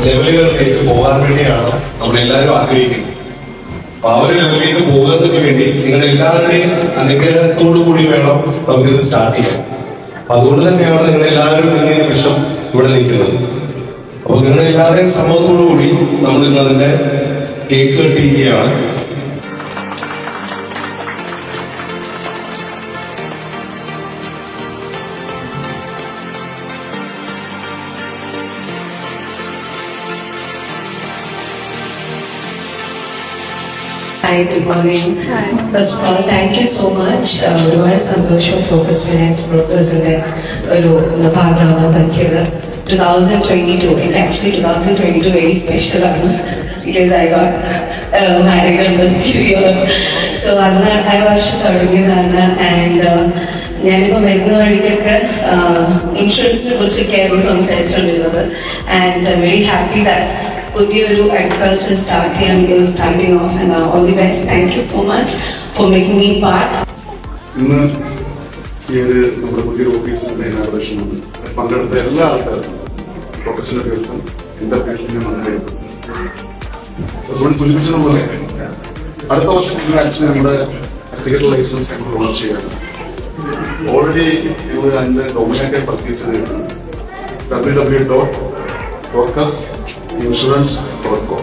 ലെവലുകളിലേക്ക് പോകാൻ വേണ്ടിയാണ് നമ്മളെല്ലാവരും ആഗ്രഹിക്കുന്നത്. അപ്പൊ ആ ഒരു ലെവലിലേക്ക് പോകുന്നതിന് വേണ്ടി നിങ്ങളുടെ എല്ലാവരുടെയും അനുഗ്രഹത്തോടു കൂടി വേണം നമുക്കിത് സ്റ്റാർട്ട് ചെയ്യാൻ. അതുകൊണ്ട് തന്നെയാണ് നിങ്ങൾ എല്ലാവരും ഇന്നേ നിമിഷം ഇവിടെ നിൽക്കുന്നത്. അപ്പൊ നിങ്ങളുടെ എല്ലാവരുടെയും സമ്മതത്തോടു കൂടി നമ്മൾ ഇന്ന് അതിന്റെ കേക്ക് കട്ട് ചെയ്യുകയാണ്. Hi, good morning. Hi. First of all, thank you so much. ഒരുപാട് സന്തോഷം ഫോക്കസ് ഫിനാൻസ് ബ്രോക്കേഴ്സിന്റെ ഒരു ഭാഗമാവാൻ പറ്റിയത്. 2022, it actually 2022 very special ആണ് because I got married on this year. So അന്ന് ആ വർഷം തുടങ്ങിയതാണ്. ആൻഡ് ഞാനിപ്പോൾ വരുന്ന വഴിക്കൊക്കെ ഇൻഷുറൻസിനെ കുറിച്ചൊക്കെയായിരുന്നു സംസാരിച്ചുകൊണ്ടിരുന്നത്. And I'm very happy that പുതിയൊരു അഗ്രികൾച്ചർ സ്റ്റാർട്ട് ചെയ്യാൻ starting off and all the best. Thank you so much for making me part. ഇന്ന് ഈ ഒരു നമ്മുടെ പുതിയൊരു ഓഫീസിന്റെ ഇനാഗുറേഷൻ പങ്കെടുത്ത എല്ലാ ആൾക്കാർക്കും പ്രൊഫഷണൽ പേർക്കും എന്റെ പേരിൽ ഞാൻ നന്ദി സൂചിപ്പിച്ചതുപോലെ അടുത്ത വർഷം ഇത് ആക്ച്വലി നമ്മുടെ ക്രിക്കറ്റ് ലൈസൻസ് ഞങ്ങൾ ലോഞ്ച് ചെയ്യാണ്. ഓൾറെഡി ഞങ്ങൾ അതിന്റെ ഡൊമിനൊക്കെ പർച്ചേസ് ചെയ്തിട്ടുണ്ട്. www.focus insurance.com